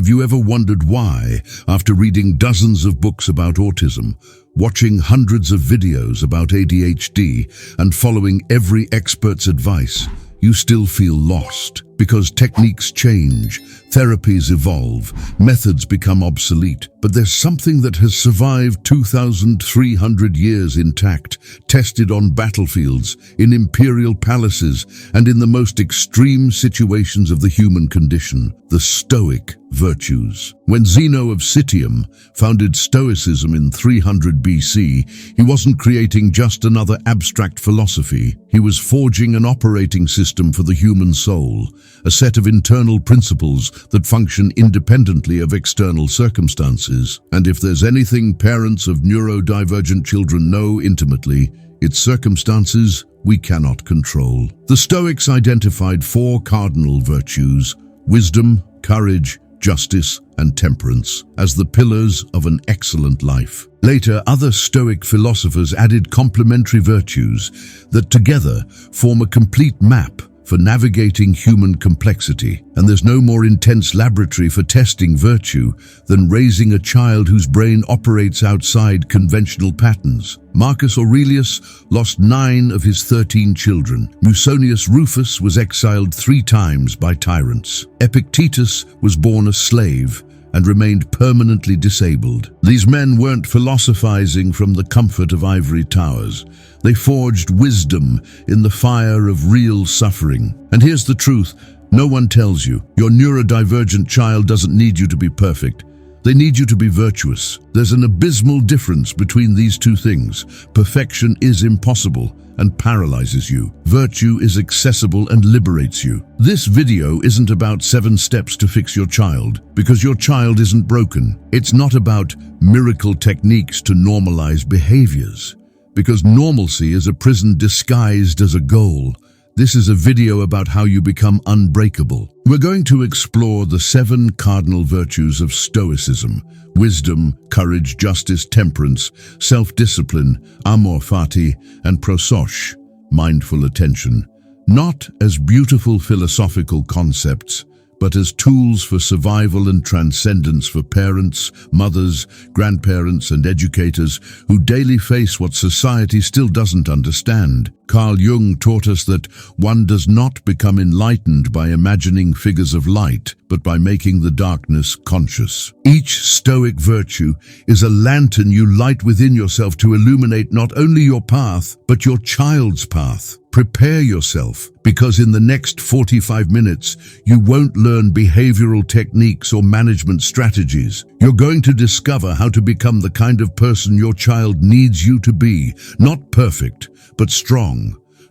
Have you ever wondered why, after reading dozens of books about autism, watching hundreds of videos about ADHD, and following every expert's advice, you still feel lost? Because techniques change, therapies evolve, methods become obsolete. But there's something that has survived 2,300 years intact, tested on battlefields, in imperial palaces, and in the most extreme situations of the human condition: the Stoic virtues. When Zeno of Citium founded Stoicism in 300 BC, he wasn't creating just another abstract philosophy. He was forging an operating system for the human soul, a set of internal principles that function independently of external circumstances. And if there's anything parents of neurodivergent children know intimately, it's circumstances we cannot control. The Stoics identified 4 cardinal virtues: wisdom, courage, justice, and temperance, as the pillars of an excellent life. Later, other Stoic philosophers added complementary virtues that together form a complete map for navigating human complexity. And there's no more intense laboratory for testing virtue than raising a child whose brain operates outside conventional patterns. Marcus Aurelius lost 9 of his 13 children. Musonius Rufus was exiled 3 times by tyrants. Epictetus was born a slave and remained permanently disabled. These men weren't philosophizing from the comfort of ivory towers. They forged wisdom in the fire of real suffering. And here's the truth: no one tells you. Your neurodivergent child doesn't need you to be perfect. They need you to be virtuous. There's an abysmal difference between these two things. Perfection is impossible and paralyzes you. Virtue is accessible and liberates you. This video isn't about 7 steps to fix your child, because your child isn't broken. It's not about miracle techniques to normalize behaviors, because normalcy is a prison disguised as a goal. This is a video about how you become unbreakable. We're going to explore the 7 cardinal virtues of Stoicism: wisdom, courage, justice, temperance, self-discipline, amor fati, and prosos, mindful attention. Not as beautiful philosophical concepts, but as tools for survival and transcendence for parents, mothers, grandparents, and educators who daily face what society still doesn't understand. Carl Jung taught us that one does not become enlightened by imagining figures of light, but by making the darkness conscious. Each Stoic virtue is a lantern you light within yourself to illuminate not only your path, but your child's path. Prepare yourself, because in the next 45 minutes, you won't learn behavioral techniques or management strategies. You're going to discover how to become the kind of person your child needs you to be. Not perfect, but strong.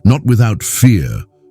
Not without fear,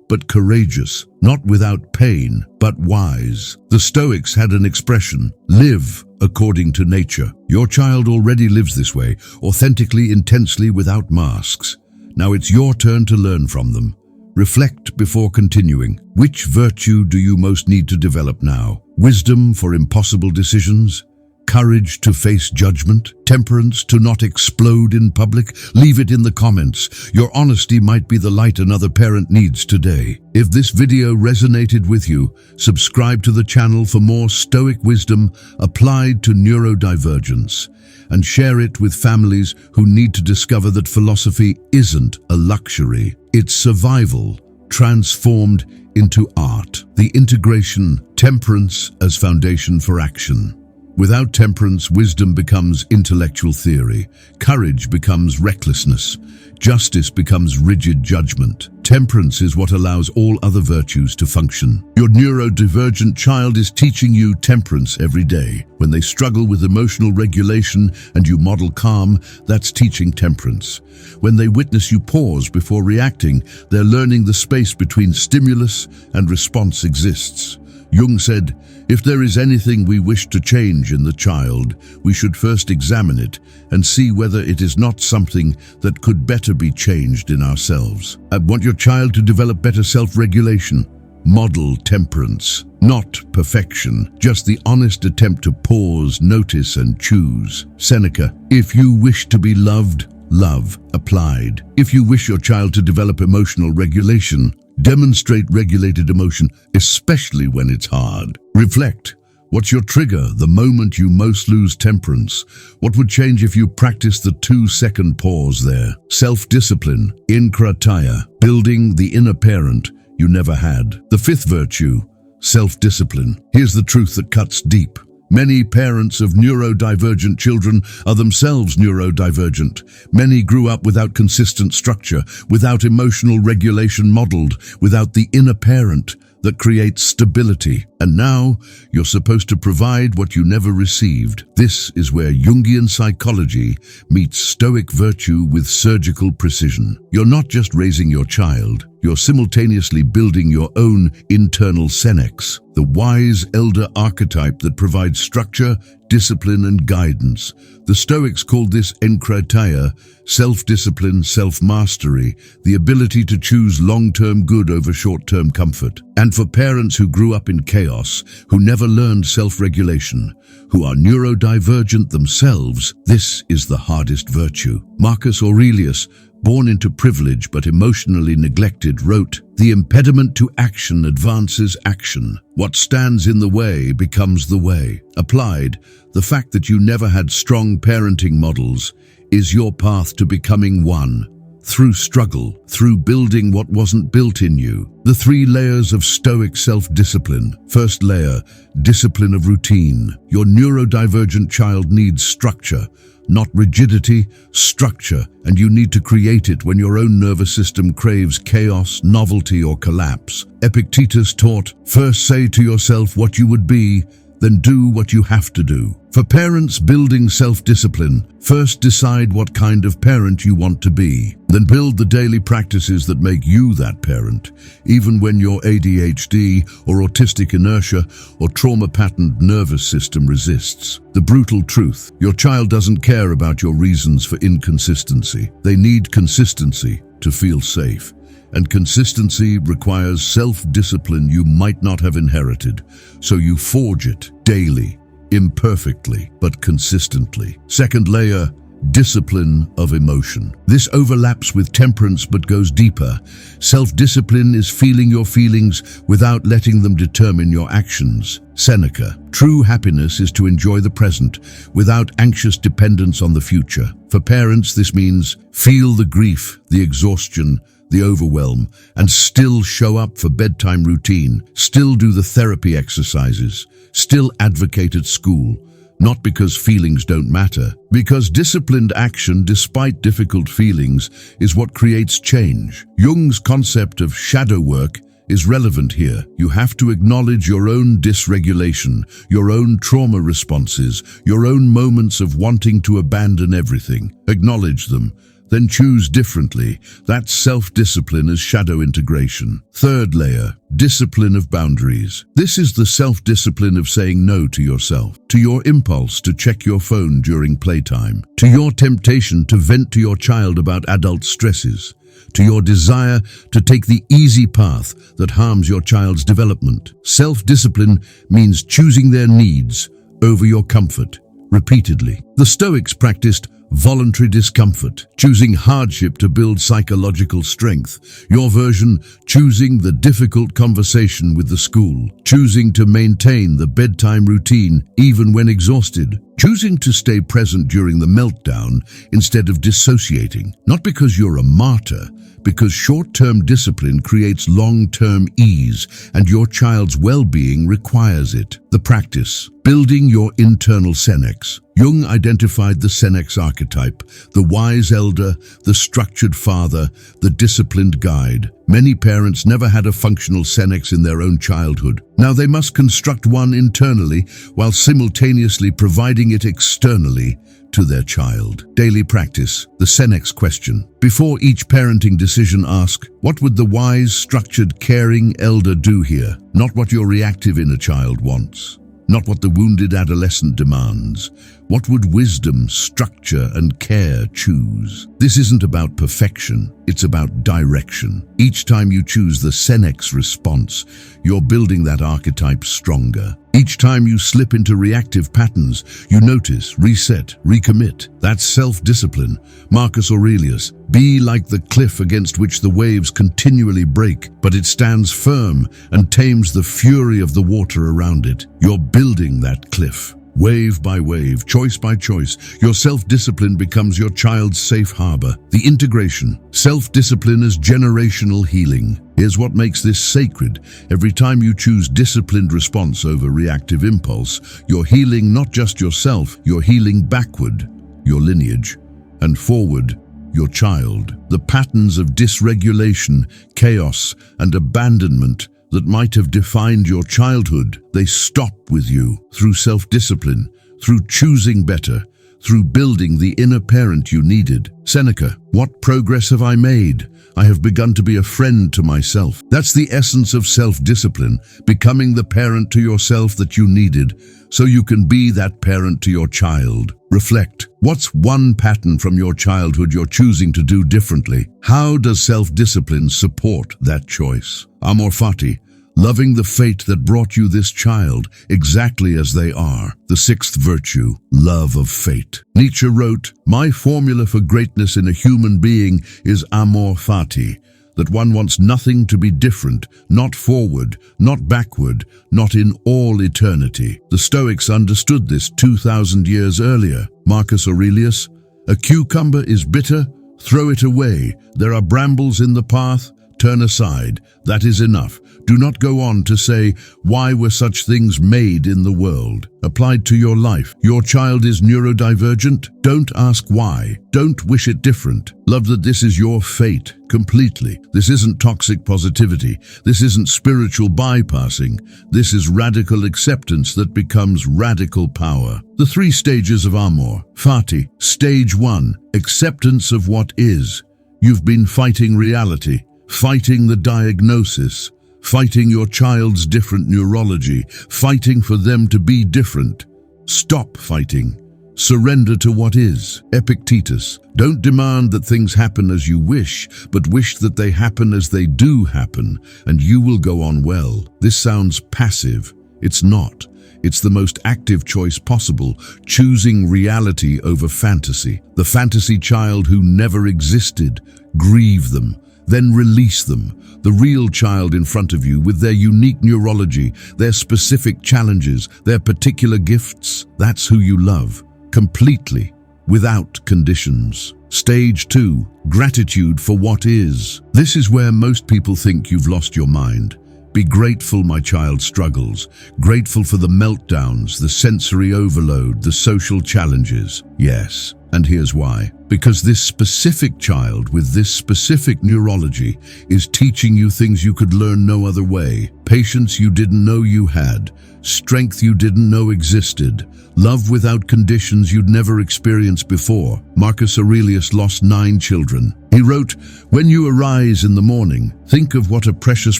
but courageous. Not without pain, but wise. The Stoics had an expression: live according to nature. Your child already lives this way, authentically, intensely, without masks. Now it's your turn to learn from them. Reflect before continuing. Which virtue do you most need to develop now? Wisdom for impossible decisions? Courage to face judgment? Temperance to not explode in public? Leave it in the comments. Your honesty might be the light another parent needs today. If this video resonated with you, subscribe to the channel for more Stoic wisdom applied to neurodivergence, and share it with families who need to discover that philosophy isn't a luxury. It's survival transformed into art. The integration, temperance as foundation for action. Without temperance, wisdom becomes intellectual theory. Courage becomes recklessness. Justice becomes rigid judgment. Temperance is what allows all other virtues to function. Your neurodivergent child is teaching you temperance every day. When they struggle with emotional regulation and you model calm, that's teaching temperance. When they witness you pause before reacting, they're learning the space between stimulus and response exists. Jung said, if there is anything we wish to change in the child, we should first examine it and see whether it is not something that could better be changed in ourselves. Want your child to develop better self-regulation? Model temperance, not perfection, just the honest attempt to pause, notice, and choose. Seneca, if you wish to be loved, love applied. If you wish your child to develop emotional regulation, demonstrate regulated emotion, especially when it's hard. Reflect. What's your trigger, the moment you most lose temperance? What would change if you practiced the 2-second pause there? Self-discipline, inkrataya, building the inner parent you never had. The 5th virtue, self-discipline. Here's the truth that cuts deep. Many parents of neurodivergent children are themselves neurodivergent. Many grew up without consistent structure, without emotional regulation modeled, without the inner parent that creates stability. And now, you're supposed to provide what you never received. This is where Jungian psychology meets Stoic virtue with surgical precision. You're not just raising your child, you're simultaneously building your own internal senex, the wise elder archetype that provides structure, discipline, and guidance. The Stoics called this enkrateia, self-discipline, self-mastery, the ability to choose long-term good over short-term comfort. And for parents who grew up in chaos, who never learned self-regulation, who are neurodivergent themselves, this is the hardest virtue. Marcus Aurelius, born into privilege but emotionally neglected, wrote, "The impediment to action advances action. What stands in the way becomes the way." Applied, the fact that you never had strong parenting models is your path to becoming one. Through struggle, through building what wasn't built in you. The 3 layers of Stoic self-discipline. First layer, discipline of routine. Your neurodivergent child needs structure, not rigidity, structure, and you need to create it when your own nervous system craves chaos, novelty, or collapse. Epictetus taught, first say to yourself what you would be, then do what you have to do. For parents building self-discipline, first decide what kind of parent you want to be. Then build the daily practices that make you that parent, even when your ADHD or autistic inertia or trauma-patterned nervous system resists. The brutal truth, your child doesn't care about your reasons for inconsistency. They need consistency to feel safe. And consistency requires self-discipline you might not have inherited, so you forge it daily, imperfectly, but consistently. Second layer, discipline of emotion. This overlaps with temperance but goes deeper. Self-discipline is feeling your feelings without letting them determine your actions. Seneca, true happiness is to enjoy the present without anxious dependence on the future. For parents, this means feel the grief, the exhaustion, the overwhelm, and still show up for bedtime routine, still do the therapy exercises, still advocate at school, not because feelings don't matter, because disciplined action despite difficult feelings is what creates change. Jung's concept of shadow work is relevant here. You have to acknowledge your own dysregulation, your own trauma responses, your own moments of wanting to abandon everything. Acknowledge them. Then choose differently. That's self-discipline as shadow integration. Third layer, discipline of boundaries. This is the self-discipline of saying no to yourself, to your impulse to check your phone during playtime, to your temptation to vent to your child about adult stresses, to your desire to take the easy path that harms your child's development. Self-discipline means choosing their needs over your comfort, repeatedly. The Stoics practiced voluntary discomfort, choosing hardship to build psychological strength. Your version, choosing the difficult conversation with the school, choosing to maintain the bedtime routine even when exhausted, choosing to stay present during the meltdown instead of dissociating. Not because you're a martyr, because short-term discipline creates long-term ease, and your child's well-being requires it. The practice, building your internal senex. Jung identified the senex archetype, the wise elder, the structured father, the disciplined guide. Many parents never had a functional senex in their own childhood. Now they must construct one internally while simultaneously providing it externally to their child. Daily practice, the senex question. Before each parenting decision, ask, what would the wise, structured, caring elder do here? Not what your reactive inner child wants. Not what the wounded adolescent demands. What would wisdom, structure, and care choose? This isn't about perfection, it's about direction. Each time you choose the Senex response, you're building that archetype stronger. Each time you slip into reactive patterns, you notice, reset, recommit. That's self-discipline. Marcus Aurelius, be like the cliff against which the waves continually break, but it stands firm and tames the fury of the water around it. You're building that cliff. Wave by wave, choice by choice, your self-discipline becomes your child's safe harbor. The integration, self-discipline as generational healing. Here's what makes this sacred. Every time you choose disciplined response over reactive impulse, you're healing not just yourself, you're healing backward, your lineage, and forward, your child. The patterns of dysregulation, chaos, and abandonment that might have defined your childhood, they stop with you through self-discipline, through choosing better, through building the inner parent you needed. Seneca, what progress have I made? I have begun to be a friend to myself. That's the essence of self-discipline, becoming the parent to yourself that you needed, so you can be that parent to your child. Reflect. What's one pattern from your childhood you're choosing to do differently? How does self-discipline support that choice? Amor fati, loving the fate that brought you this child exactly as they are. The sixth virtue, love of fate. Nietzsche wrote, "My formula for greatness in a human being is amor fati, that one wants nothing to be different, not forward, not backward, not in all eternity." The Stoics understood this 2,000 years earlier. Marcus Aurelius, "A cucumber is bitter, throw it away. There are brambles in the path, turn aside. That is enough. Do not go on to say, why were such things made in the world?" Applied to your life. Your child is neurodivergent? Don't ask why. Don't wish it different. Love that this is your fate, completely. This isn't toxic positivity. This isn't spiritual bypassing. This is radical acceptance that becomes radical power. The three stages of amor fati. Stage 1, acceptance of what is. You've been fighting reality, fighting the diagnosis, fighting your child's different neurology, fighting for them to be different. Stop fighting. Surrender to what is. Epictetus, don't demand that things happen as you wish, but wish that they happen as they do happen, and you will go on well. This sounds passive. It's not. It's the most active choice possible, choosing reality over fantasy. The fantasy child who never existed, grieve them. Then release them. The real child in front of you with their unique neurology, their specific challenges, their particular gifts, that's who you love, completely, without conditions. Stage 2, gratitude for what is. This is where most people think you've lost your mind. Be grateful my child struggles, grateful for the meltdowns, the sensory overload, the social challenges. Yes, and here's why. Because this specific child with this specific neurology is teaching you things you could learn no other way. Patience you didn't know you had, strength you didn't know existed, love without conditions you'd never experienced before. Marcus Aurelius lost 9 children. He wrote, "When you arise in the morning, think of what a precious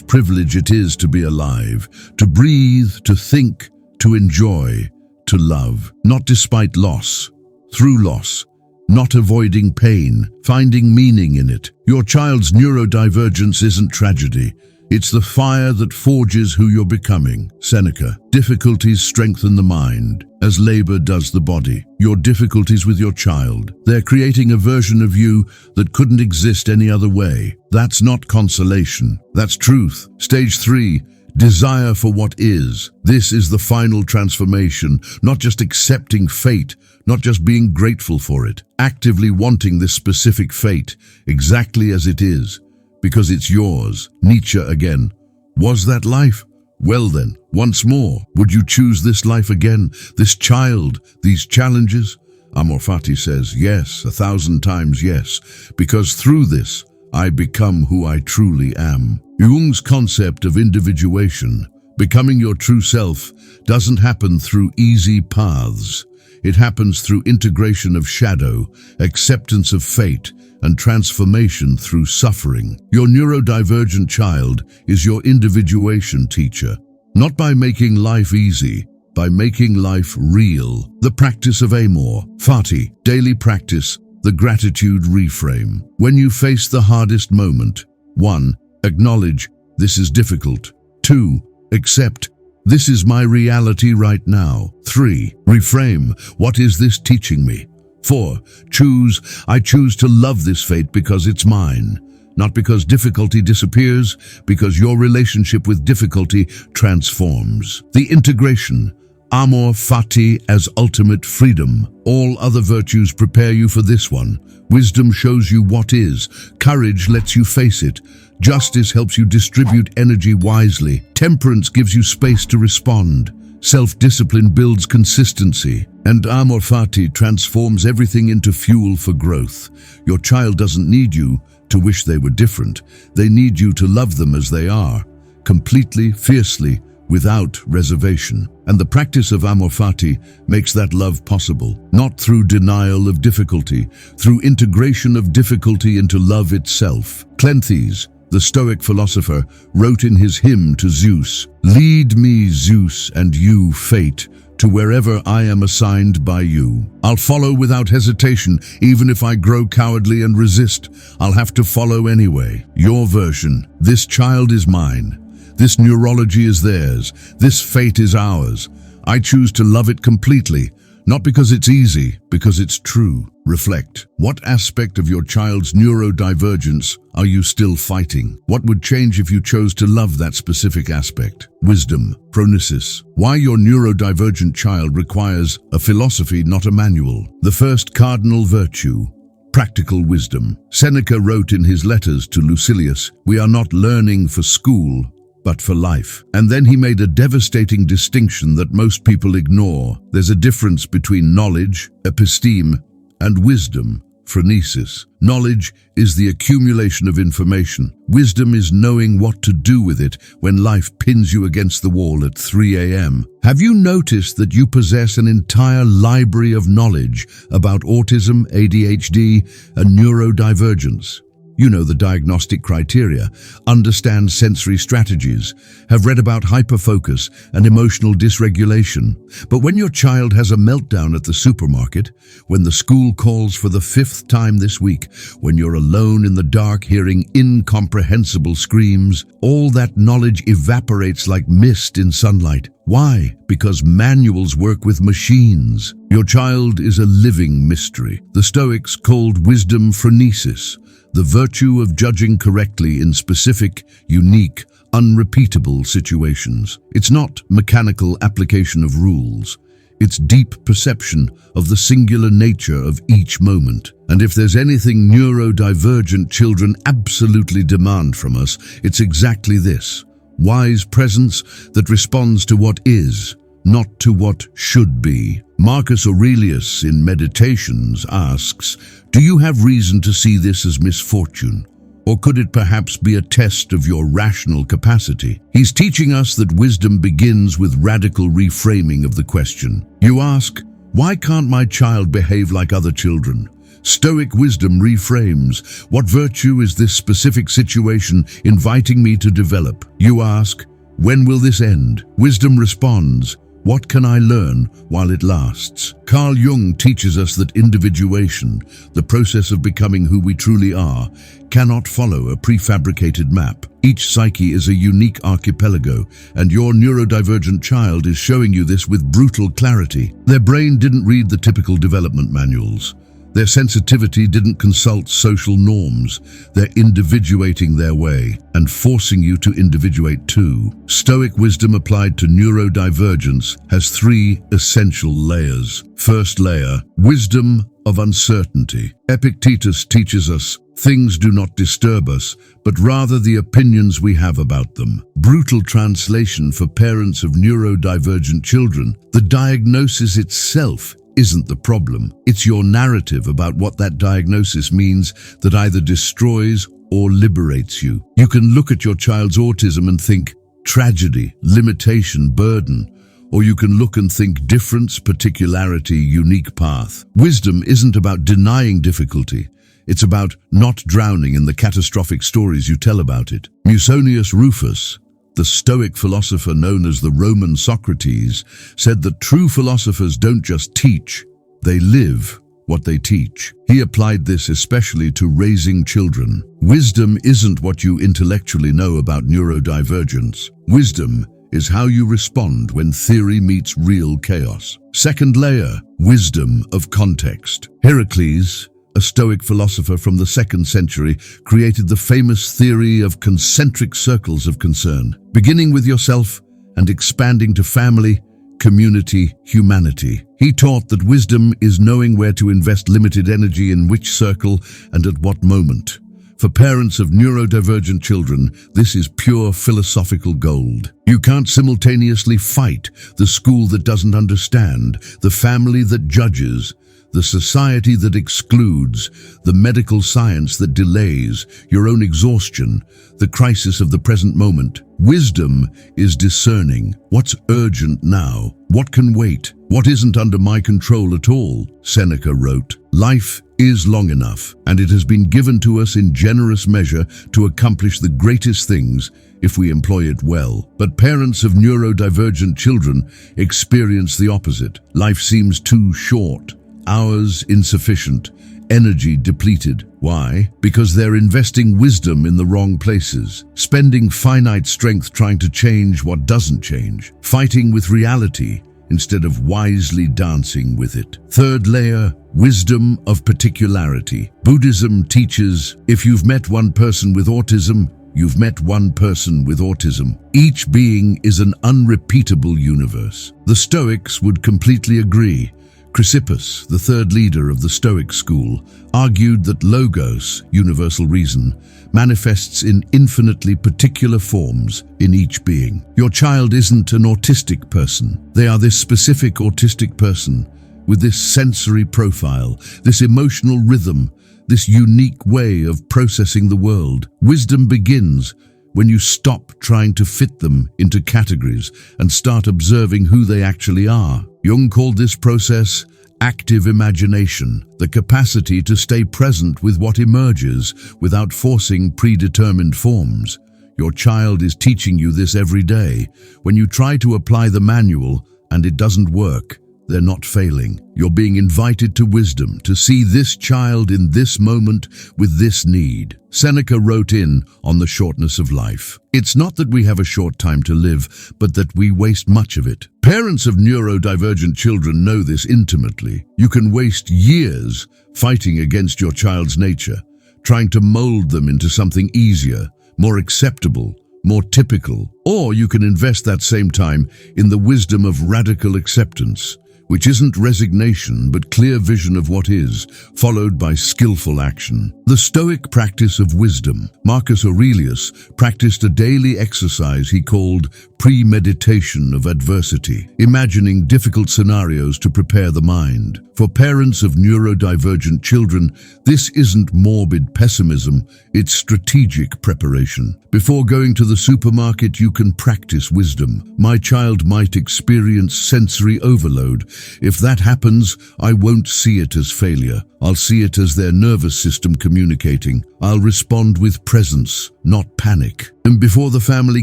privilege it is to be alive, to breathe, to think, to enjoy, to love, not despite loss, through loss, not avoiding pain, finding meaning in it." Your child's neurodivergence isn't tragedy. It's the fire that forges who you're becoming. Seneca, difficulties strengthen the mind, as labor does the body. Your difficulties with your child, they're creating a version of you that couldn't exist any other way. That's not consolation. That's truth. Stage 3, desire for what is. This is the final transformation, not just accepting fate, not just being grateful for it, actively wanting this specific fate exactly as it is, because it's yours. Nietzsche again. Was that life? Well then, once more, would you choose this life again, this child, these challenges? Amor fati says, yes, 1,000 times yes, because through this, I become who I truly am. Jung's concept of individuation, becoming your true self, doesn't happen through easy paths. It happens through integration of shadow, acceptance of fate, and transformation through suffering. Your neurodivergent child is your individuation teacher, not by making life easy, by making life real. The practice of amor fati, daily practice, the gratitude reframe. When you face the hardest moment, 1. Acknowledge, this is difficult. 2. Accept, this is my reality right now. 3. Reframe, what is this teaching me? 4. Choose, I choose to love this fate because it's mine. Not because difficulty disappears, because your relationship with difficulty transforms. The integration, amor fati as ultimate freedom. All other virtues prepare you for this one. Wisdom shows you what is. Courage lets you face it. Justice helps you distribute energy wisely. Temperance gives you space to respond. Self-discipline builds consistency. And amor fati transforms everything into fuel for growth. Your child doesn't need you to wish they were different. They need you to love them as they are, completely, fiercely, without reservation. And the practice of amor fati makes that love possible, not through denial of difficulty, through integration of difficulty into love itself. Cleanthes, the Stoic philosopher, wrote in his hymn to Zeus, "Lead me, Zeus, and you, fate, to wherever I am assigned by you. I'll follow without hesitation, even if I grow cowardly and resist. I'll have to follow anyway." Your version, this child is mine. This neurology is theirs. This fate is ours. I choose to love it completely, not because it's easy, because it's true. Reflect. What aspect of your child's neurodivergence are you still fighting? What would change if you chose to love that specific aspect? Wisdom. Phronesis. Why your neurodivergent child requires a philosophy, not a manual. The first cardinal virtue. Practical wisdom. Seneca wrote in his letters to Lucilius, "We are not learning for school, but for life." And then he made a devastating distinction that most people ignore. There's a difference between knowledge, episteme, and wisdom, phronesis. Knowledge is the accumulation of information. Wisdom is knowing what to do with it when life pins you against the wall at 3 a.m. Have you noticed that you possess an entire library of knowledge about autism, ADHD, and neurodivergence? You know the diagnostic criteria, understand sensory strategies, have read about hyperfocus and emotional dysregulation. But when your child has a meltdown at the supermarket, when the school calls for the 5th time this week, when you're alone in the dark hearing incomprehensible screams, all that knowledge evaporates like mist in sunlight. Why? Because manuals work with machines. Your child is a living mystery. The Stoics called wisdom phronesis, the virtue of judging correctly in specific, unique, unrepeatable situations. It's not mechanical application of rules. It's deep perception of the singular nature of each moment. And if there's anything neurodivergent children absolutely demand from us, it's exactly this: wise presence that responds to what is, not to what should be. Marcus Aurelius in Meditations asks, "Do you have reason to see this as misfortune? Or could it perhaps be a test of your rational capacity?" He's teaching us that wisdom begins with radical reframing of the question. You ask, why can't my child behave like other children? Stoic wisdom reframes, what virtue is this specific situation inviting me to develop? You ask, when will this end? Wisdom responds, what can I learn while it lasts? Carl Jung teaches us that individuation, the process of becoming who we truly are, cannot follow a prefabricated map. Each psyche is a unique archipelago, and your neurodivergent child is showing you this with brutal clarity. Their brain didn't read the typical development manuals. Their sensitivity didn't consult social norms. They're individuating their way and forcing you to individuate too. Stoic wisdom applied to neurodivergence has 3 essential layers. First layer, wisdom of uncertainty. Epictetus teaches us, things do not disturb us, but rather the opinions we have about them. Brutal translation for parents of neurodivergent children. The diagnosis itself isn't the problem. It's your narrative about what that diagnosis means that either destroys or liberates you. You can look at your child's autism and think tragedy, limitation, burden, or you can look and think difference, particularity, unique path. Wisdom isn't about denying difficulty. It's about not drowning in the catastrophic stories you tell about it. Musonius Rufus, The Stoic philosopher known as the Roman Socrates said that true philosophers don't just teach, they live what they teach. He applied this especially to raising children. Wisdom isn't what you intellectually know about neurodivergence. Wisdom is how you respond when theory meets real chaos. Second layer, wisdom of context. Heracles, a Stoic philosopher from the 2nd century, created the famous theory of concentric circles of concern, beginning with yourself and expanding to family, community, humanity. He taught that wisdom is knowing where to invest limited energy in which circle and at what moment. For parents of neurodivergent children, this is pure philosophical gold. You can't simultaneously fight the school that doesn't understand, the family that judges, the society that excludes, the medical science that delays, your own exhaustion, the crisis of the present moment. Wisdom is discerning what's urgent now, what can wait, what isn't under my control at all. Seneca wrote, "Life is long enough, and it has been given to us in generous measure to accomplish the greatest things if we employ it well." But parents of neurodivergent children experience the opposite. Life seems too short, hours insufficient, energy depleted. Why? Because they're investing wisdom in the wrong places, spending finite strength trying to change what doesn't change, fighting with reality instead of wisely dancing with it. Third layer, wisdom of particularity. Buddhism teaches, if you've met one person with autism, you've met one person with autism. Each being is an unrepeatable universe. The Stoics would completely agree. Chrysippus, the third leader of the Stoic school, argued that logos, universal reason, manifests in infinitely particular forms in each being. Your child isn't an autistic person. They are this specific autistic person with this sensory profile, this emotional rhythm, this unique way of processing the world. Wisdom begins when you stop trying to fit them into categories and start observing who they actually are. Jung called this process active imagination, the capacity to stay present with what emerges without forcing predetermined forms. Your child is teaching you this every day. When you try to apply the manual and it doesn't work, they're not failing. You're being invited to wisdom, to see this child in this moment with this need. Seneca wrote in on the shortness of life. It's not that we have a short time to live, but that we waste much of it. Parents of neurodivergent children know this intimately. You can waste years fighting against your child's nature, trying to mold them into something easier, more acceptable, more typical. Or you can invest that same time in the wisdom of radical acceptance, which isn't resignation but clear vision of what is, followed by skillful action. The Stoic practice of wisdom. Marcus Aurelius practiced a daily exercise he called premeditation of adversity, imagining difficult scenarios to prepare the mind. For parents of neurodivergent children, this isn't morbid pessimism, it's strategic preparation. Before going to the supermarket, you can practice wisdom. My child might experience sensory overload. If that happens, I won't see it as failure. I'll see it as their nervous system communicating. I'll respond with presence, not panic. And before the family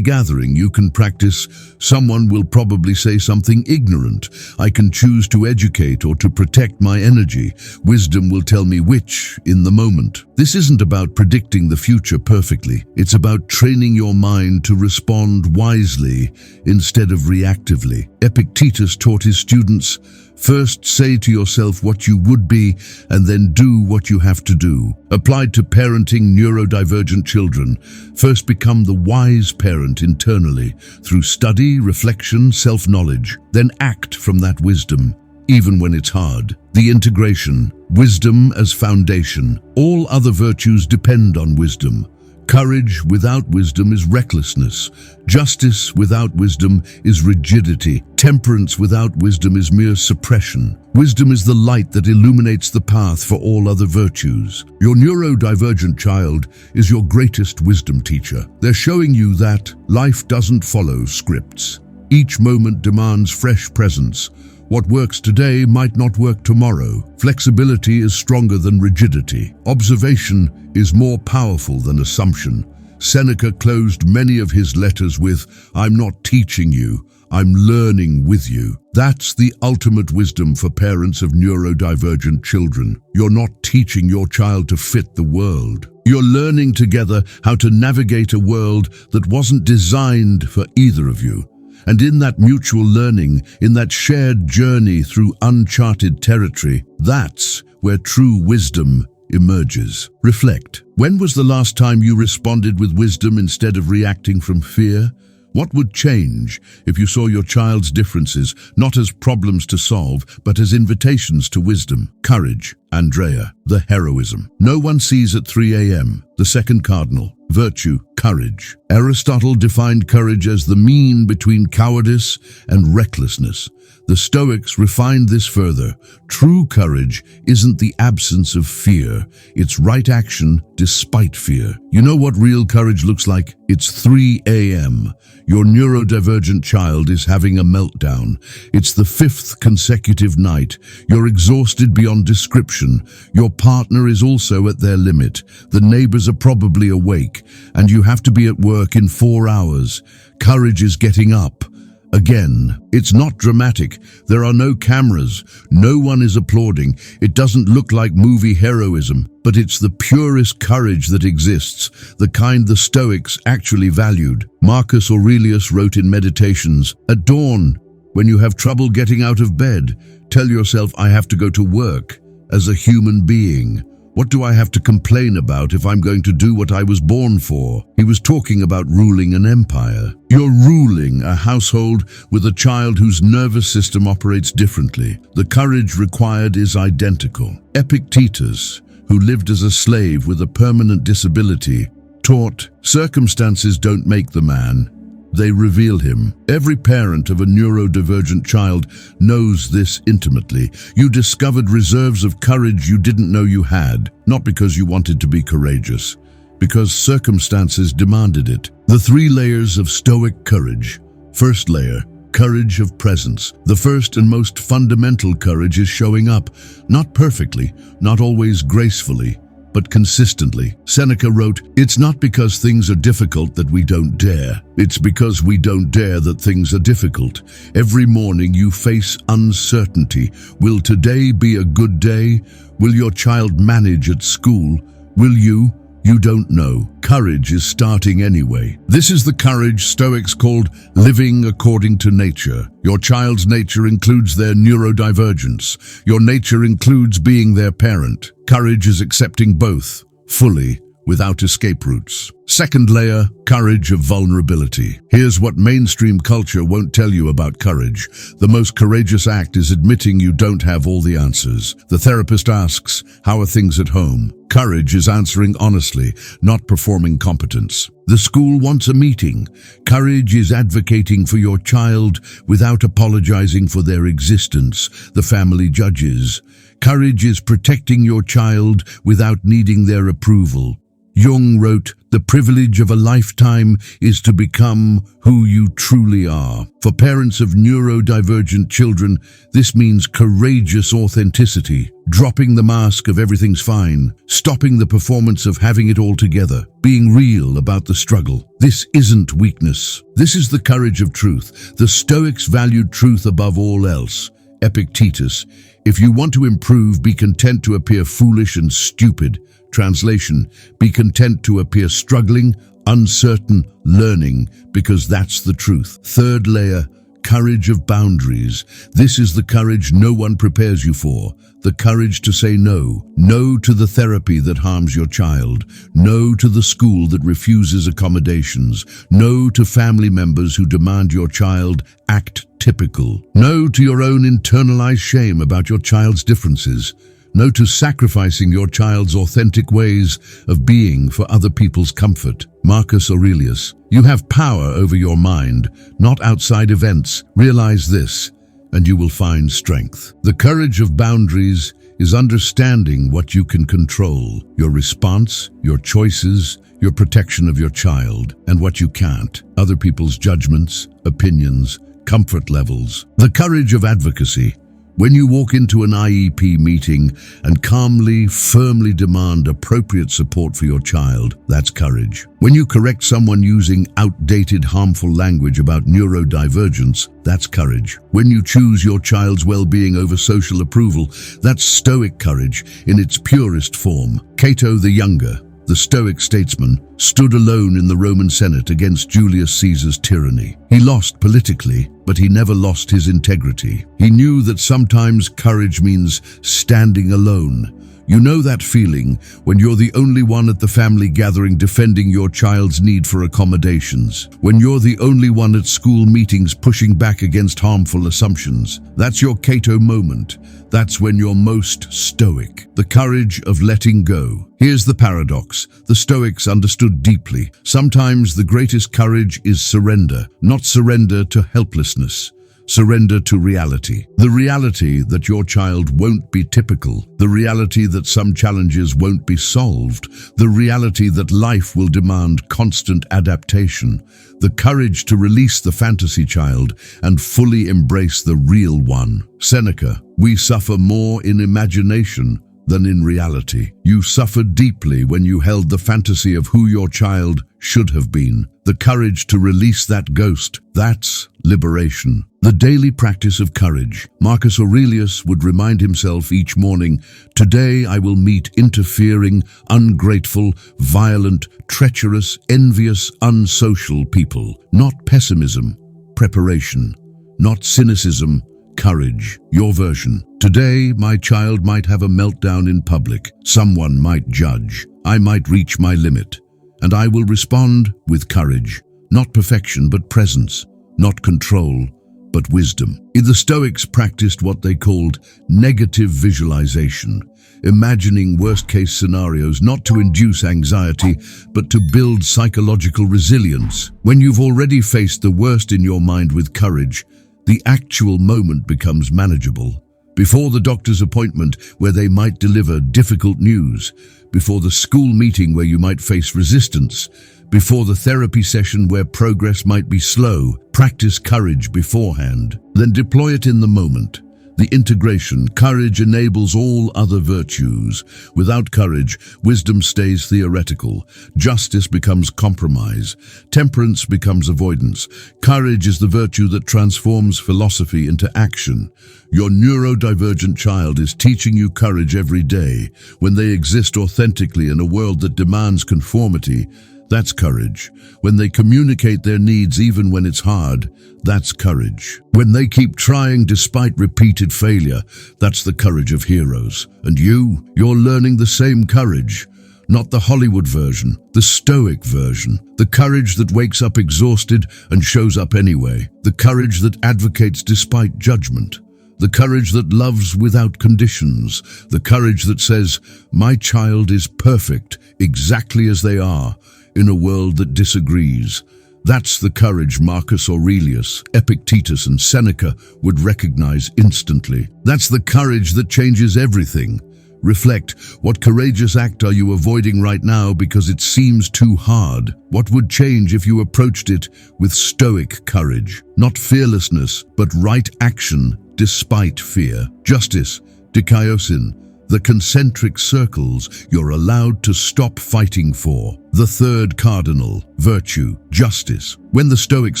gathering, you can practice, someone will probably say something ignorant. I can choose to educate or to protect my energy. Wisdom will tell me which, in the moment. This isn't about predicting the future perfectly. It's about training your mind to respond wisely instead of reactively. Epictetus taught his students, first say to yourself what you would be and then do what you have to do. Applied to parenting neurodivergent children, first become the wise parent internally through study, reflection, self-knowledge, then act from that wisdom, even when it's hard. The integration, wisdom as foundation. All other virtues depend on wisdom. Courage without wisdom is recklessness. Justice without wisdom is rigidity. Temperance without wisdom is mere suppression. Wisdom is the light that illuminates the path for all other virtues. Your neurodivergent child is your greatest wisdom teacher. They're showing you that life doesn't follow scripts. Each moment demands fresh presence. What works today might not work tomorrow. Flexibility is stronger than rigidity. Observation is more powerful than assumption. Seneca closed many of his letters with, "I'm not teaching you, I'm learning with you." That's the ultimate wisdom for parents of neurodivergent children. You're not teaching your child to fit the world. You're learning together how to navigate a world that wasn't designed for either of you. And in that mutual learning, in that shared journey through uncharted territory, that's where true wisdom emerges. Reflect. When was the last time you responded with wisdom instead of reacting from fear? What would change if you saw your child's differences not as problems to solve, but as invitations to wisdom? Courage. Andrea. The heroism. No one sees at 3 a.m. The second cardinal. Virtue. Courage. Aristotle defined courage as the mean between cowardice and recklessness. The Stoics refined this further. True courage isn't the absence of fear. It's right action despite fear. You know what real courage looks like? It's 3 a.m. Your neurodivergent child is having a meltdown. It's the 5th consecutive night. You're exhausted beyond description. Your partner is also at their limit. The neighbors are probably awake, and you have to be at work in 4 hours. Courage is getting up. Again, it's not dramatic. There are no cameras. No one is applauding. It doesn't look like movie heroism, but it's the purest courage that exists, the kind the Stoics actually valued. Marcus Aurelius wrote in Meditations, "At dawn, when you have trouble getting out of bed, tell yourself, I have to go to work as a human being. What do I have to complain about if I'm going to do what I was born for?" He was talking about ruling an empire. You're ruling a household with a child whose nervous system operates differently. The courage required is identical. Epictetus, who lived as a slave with a permanent disability, taught, "Circumstances don't make the man, they reveal him." Every parent of a neurodivergent child knows this intimately. You discovered reserves of courage you didn't know you had, not because you wanted to be courageous, because circumstances demanded it. The 3 layers of Stoic courage. First layer, courage of presence. The first and most fundamental courage is showing up, not perfectly, not always gracefully, but consistently. Seneca wrote, "It's not because things are difficult that we don't dare. It's because we don't dare that things are difficult." Every morning you face uncertainty. Will today be a good day? Will your child manage at school? Will you? You don't know. Courage is starting anyway. This is the courage Stoics called living according to nature. Your child's nature includes their neurodivergence. Your nature includes being their parent. Courage is accepting both, fully, without escape routes. Second layer, courage of vulnerability. Here's what mainstream culture won't tell you about courage. The most courageous act is admitting you don't have all the answers. The therapist asks, "How are things at home?" Courage is answering honestly, not performing competence. The school wants a meeting. Courage is advocating for your child without apologizing for their existence. The family judges. Courage is protecting your child without needing their approval. Jung wrote, "The privilege of a lifetime is to become who you truly are." For parents of neurodivergent children, this means courageous authenticity, dropping the mask of everything's fine, stopping the performance of having it all together, being real about the struggle. This isn't weakness. This is the courage of truth. The Stoics valued truth above all else. Epictetus, "If you want to improve, be content to appear foolish and stupid." Translation, be content to appear struggling, uncertain, learning, because that's the truth. Third layer, courage of boundaries. This is the courage no one prepares you for. The courage to say no. No to the therapy that harms your child. No to the school that refuses accommodations. No to family members who demand your child act typical. No to your own internalized shame about your child's differences. No to sacrificing your child's authentic ways of being for other people's comfort. Marcus Aurelius, "You have power over your mind, not outside events. Realize this, and you will find strength." The courage of boundaries is understanding what you can control, your response, your choices, your protection of your child, and what you can't, other people's judgments, opinions, comfort levels. The courage of advocacy. When you walk into an IEP meeting and calmly, firmly demand appropriate support for your child, that's courage. When you correct someone using outdated, harmful language about neurodivergence, that's courage. When you choose your child's well-being over social approval, that's Stoic courage in its purest form. Cato the Younger, the Stoic statesman, stood alone in the Roman Senate against Julius Caesar's tyranny. He lost politically, but he never lost his integrity. He knew that sometimes courage means standing alone. You know that feeling when you're the only one at the family gathering defending your child's need for accommodations, when you're the only one at school meetings pushing back against harmful assumptions. That's your Cato moment. That's when you're most stoic, the courage of letting go. Here's the paradox. The Stoics understood deeply. Sometimes the greatest courage is surrender, not surrender to helplessness. Surrender to reality. The reality that your child won't be typical. The reality that some challenges won't be solved. The reality that life will demand constant adaptation. The courage to release the fantasy child and fully embrace the real one. Seneca, we suffer more in imagination than in reality. You suffered deeply when you held the fantasy of who your child should have been. The courage to release that ghost, that's liberation. The daily practice of courage. Marcus Aurelius would remind himself each morning, "Today I will meet interfering, ungrateful, violent, treacherous, envious, unsocial people." Not pessimism, preparation. Not cynicism, courage. Your version. Today, my child might have a meltdown in public. Someone might judge. I might reach my limit. And I will respond with courage. Not perfection, but presence. Not control, but wisdom. The Stoics practiced what they called negative visualization, imagining worst-case scenarios not to induce anxiety, but to build psychological resilience. When you've already faced the worst in your mind with courage, the actual moment becomes manageable. Before the doctor's appointment where they might deliver difficult news, before the school meeting where you might face resistance, before the therapy session where progress might be slow, practice courage beforehand. Then deploy it in the moment. The integration. Courage enables all other virtues. Without courage, wisdom stays theoretical. Justice becomes compromise. Temperance becomes avoidance. Courage is the virtue that transforms philosophy into action. Your neurodivergent child is teaching you courage every day. When they exist authentically in a world that demands conformity, that's courage. When they communicate their needs even when it's hard, that's courage. When they keep trying despite repeated failure, that's the courage of heroes. And you're learning the same courage. Not the Hollywood version, the Stoic version. The courage that wakes up exhausted and shows up anyway. The courage that advocates despite judgment. The courage that loves without conditions. The courage that says, my child is perfect, exactly as they are, in a world that disagrees. That's the courage Marcus Aurelius, Epictetus, and Seneca would recognize instantly. That's the courage that changes everything. Reflect, what courageous act are you avoiding right now because it seems too hard? What would change if you approached it with Stoic courage? Not fearlessness, but right action despite fear. Justice, dikaiosin, the concentric circles you're allowed to stop fighting for. The third cardinal, virtue, justice. When the Stoics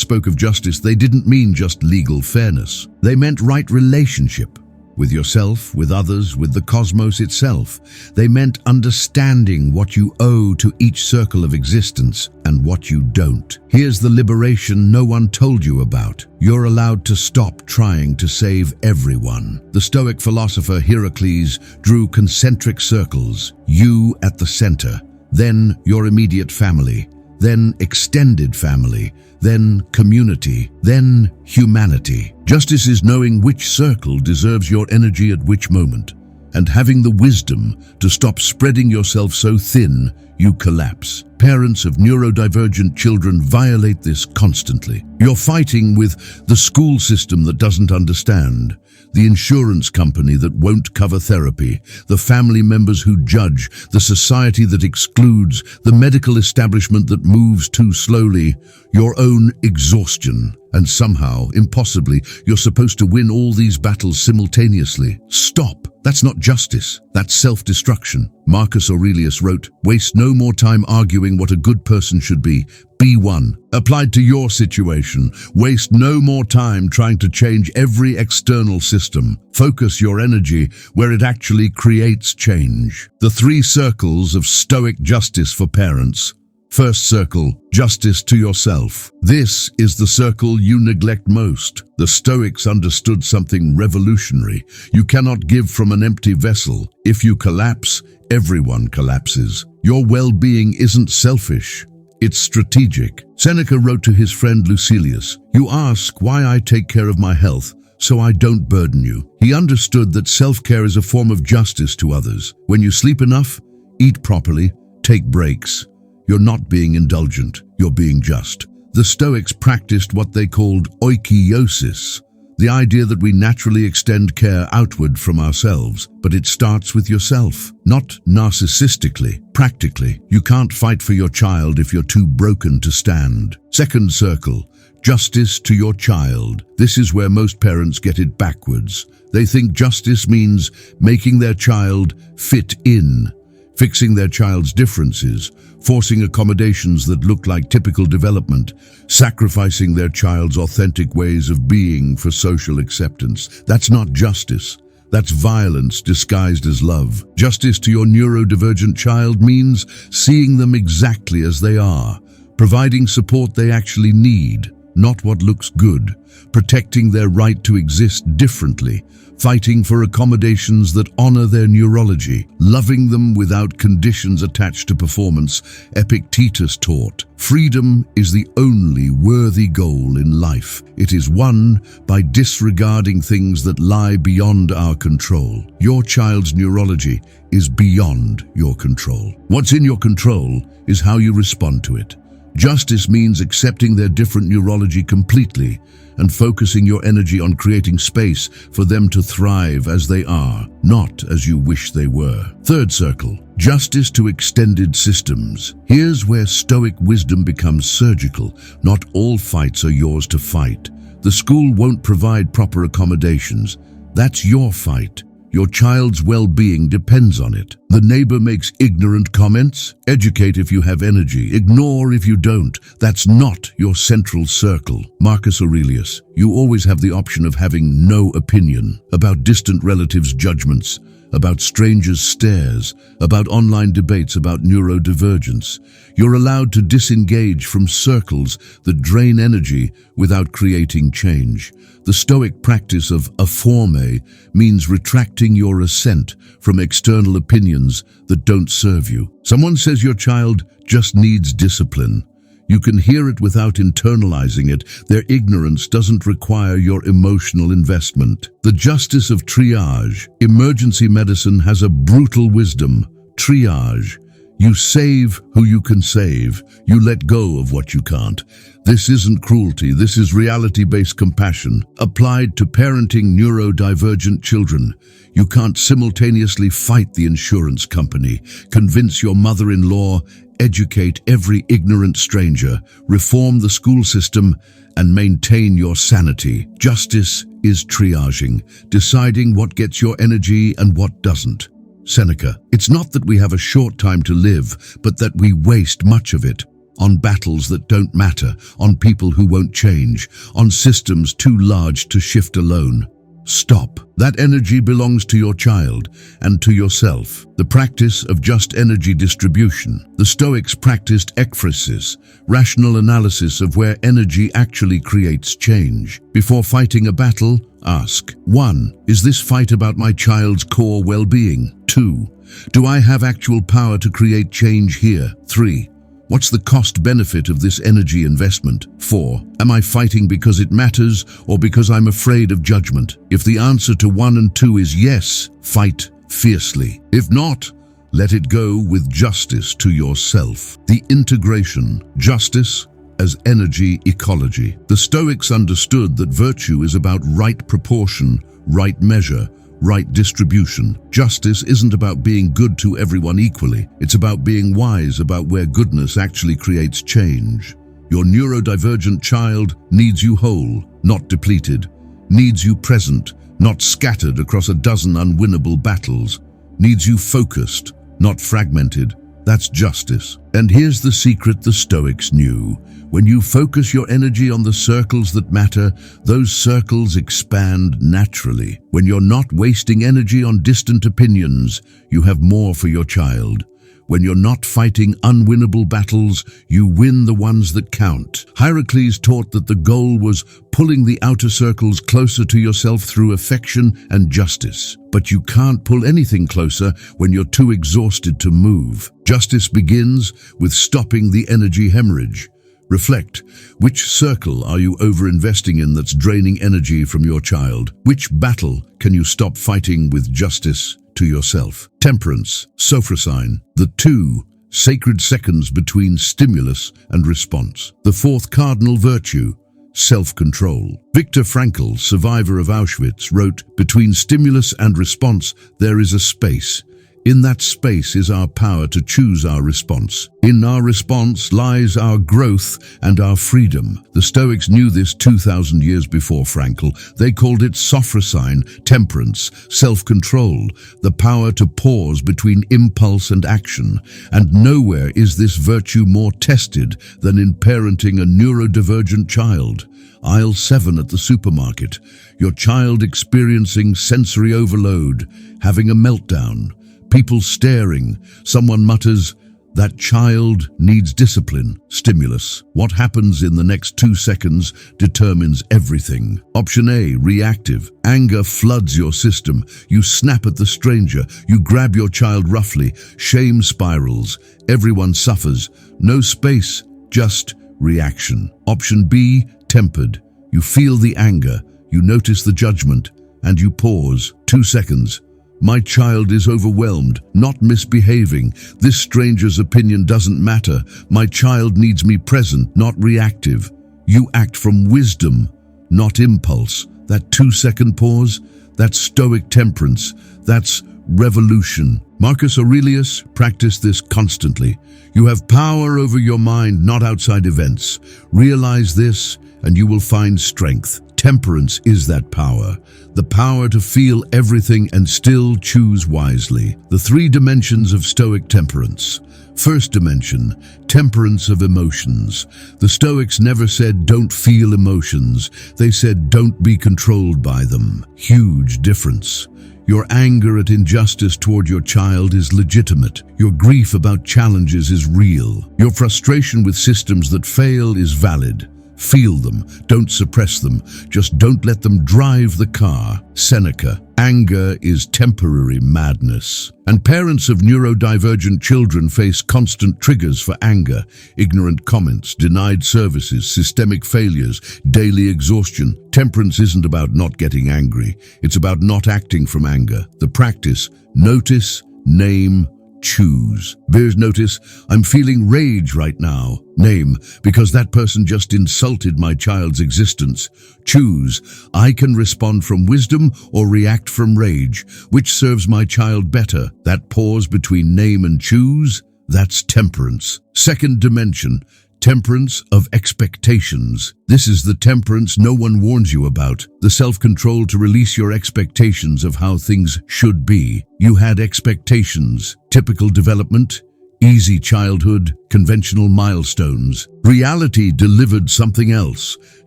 spoke of justice, they didn't mean just legal fairness. They meant right relationship. With yourself, with others, with the cosmos itself. They meant understanding what you owe to each circle of existence and what you don't. Here's the liberation no one told you about. You're allowed to stop trying to save everyone. The Stoic philosopher Heracles drew concentric circles, you at the center, then your immediate family, then extended family, then community, then humanity. Justice is knowing which circle deserves your energy at which moment, and having the wisdom to stop spreading yourself so thin you collapse. Parents of neurodivergent children violate this constantly. You're fighting with the school system that doesn't understand, the insurance company that won't cover therapy, the family members who judge, the society that excludes, the medical establishment that moves too slowly, your own exhaustion. And somehow, impossibly, you're supposed to win all these battles simultaneously. Stop! That's not justice. That's self-destruction. Marcus Aurelius wrote, "Waste no more time arguing what a good person should be. Be one." Applied to your situation, waste no more time trying to change every external system. Focus your energy where it actually creates change. The 3 circles of Stoic justice for parents. First circle, justice to yourself. This is the circle you neglect most. The Stoics understood something revolutionary. You cannot give from an empty vessel. If you collapse, everyone collapses. Your well-being isn't selfish. It's strategic. Seneca wrote to his friend Lucilius, "You ask why I take care of my health, so I don't burden you." He understood that self-care is a form of justice to others. When you sleep enough, eat properly, take breaks, you're not being indulgent, you're being just. The Stoics practiced what they called oikeiosis, the idea that we naturally extend care outward from ourselves, but it starts with yourself, not narcissistically, practically. You can't fight for your child if you're too broken to stand. Second circle, justice to your child. This is where most parents get it backwards. They think justice means making their child fit in, fixing their child's differences, forcing accommodations that look like typical development, sacrificing their child's authentic ways of being for social acceptance. That's not justice. That's violence disguised as love. Justice to your neurodivergent child means seeing them exactly as they are, providing support they actually need, not what looks good, protecting their right to exist differently, fighting for accommodations that honor their neurology, loving them without conditions attached to performance. Epictetus taught, freedom is the only worthy goal in life. It is won by disregarding things that lie beyond our control. Your child's neurology is beyond your control. What's in your control is how you respond to it. Justice means accepting their different neurology completely and focusing your energy on creating space for them to thrive as they are, not as you wish they were. Third circle, justice to extended systems. Here's where Stoic wisdom becomes surgical. Not all fights are yours to fight. The school won't provide proper accommodations. That's your fight. Your child's well-being depends on it. The neighbor makes ignorant comments. Educate if you have energy. Ignore if you don't. That's not your central circle. Marcus Aurelius, you always have the option of having no opinion about distant relatives' judgments, about strangers' stares, about online debates about neurodivergence. You're allowed to disengage from circles that drain energy without creating change. The Stoic practice of aphorme means retracting your assent from external opinions that don't serve you. Someone says your child just needs discipline. You can hear it without internalizing it. Their ignorance doesn't require your emotional investment. The justice of triage. Emergency medicine has a brutal wisdom. Triage. You save who you can save. You let go of what you can't. This isn't cruelty. This is reality-based compassion applied to parenting neurodivergent children. You can't simultaneously fight the insurance company, convince your mother-in-law, educate every ignorant stranger, reform the school system, and maintain your sanity. Justice is triaging, deciding what gets your energy and what doesn't. Seneca, it's not that we have a short time to live, but that we waste much of it on battles that don't matter, on people who won't change, on systems too large to shift alone. Stop. That energy belongs to your child and to yourself. The practice of just energy distribution. The Stoics practiced ekphrasis, rational analysis of where energy actually creates change. Before fighting a battle, ask, 1. Is this fight about my child's core well-being? 2. Do I have actual power to create change here? 3. What's the cost-benefit of this energy investment? 4. Am I fighting because it matters or because I'm afraid of judgment? If the answer to 1 and 2 is yes, fight fiercely. If not, let it go with justice to yourself. The integration, justice as energy ecology. The Stoics understood that virtue is about right proportion, right measure, right distribution. Justice isn't about being good to everyone equally. It's about being wise about where goodness actually creates change. Your neurodivergent child needs you whole, not depleted. Needs you present, not scattered across a dozen unwinnable battles. Needs you focused, not fragmented. That's justice. And here's the secret the Stoics knew. When you focus your energy on the circles that matter, those circles expand naturally. When you're not wasting energy on distant opinions, you have more for your child. When you're not fighting unwinnable battles, you win the ones that count. Heracles taught that the goal was pulling the outer circles closer to yourself through affection and justice. But you can't pull anything closer when you're too exhausted to move. Justice begins with stopping the energy hemorrhage. Reflect. Which circle are you over-investing in that's draining energy from your child? Which battle can you stop fighting with justice to yourself? Temperance, sophrosine, the two sacred seconds between stimulus and response. The fourth cardinal virtue, self-control. Viktor Frankl, survivor of Auschwitz, wrote, "Between stimulus and response, there is a space. In that space is our power to choose our response. In our response lies our growth and our freedom." The Stoics knew this 2,000 years before Frankl. They called it sophrosine, temperance, self-control, the power to pause between impulse and action. And nowhere is this virtue more tested than in parenting a neurodivergent child. Aisle 7 at the supermarket. Your child experiencing sensory overload, having a meltdown. People staring. Someone mutters, "That child needs discipline." Stimulus. What happens in the next 2 seconds determines everything. Option A, reactive. Anger floods your system. You snap at the stranger. You grab your child roughly. Shame spirals. Everyone suffers. No space, just reaction. Option B, tempered. You feel the anger. You notice the judgment. And you pause. 2 seconds. My child is overwhelmed, not misbehaving. This stranger's opinion doesn't matter. My child needs me present, not reactive. You act from wisdom, not impulse. That 2-second pause, that's Stoic temperance. That's revolution. Marcus Aurelius practiced this constantly. You have power over your mind, not outside events. Realize this, and you will find strength. Temperance is that power. The power to feel everything and still choose wisely. The 3 dimensions of Stoic temperance. First dimension, temperance of emotions. The Stoics never said don't feel emotions. They said don't be controlled by them. Huge difference. Your anger at injustice toward your child is legitimate. Your grief about challenges is real. Your frustration with systems that fail is valid. Feel them, don't suppress them, just don't let them drive the car. Seneca, anger is temporary madness. And parents of neurodivergent children face constant triggers for anger, ignorant comments, denied services, systemic failures, daily exhaustion. Temperance isn't about not getting angry, it's about not acting from anger. The practice, notice, name, choose. Bears notice, I'm feeling rage right now. Name, because that person just insulted my child's existence. Choose, I can respond from wisdom or react from rage. Which serves my child better? That pause between name and choose, that's temperance. Second dimension, temperance of expectations. This is the temperance no one warns you about. The self-control to release your expectations of how things should be. You had expectations, typical development, easy childhood, conventional milestones. Reality delivered something else.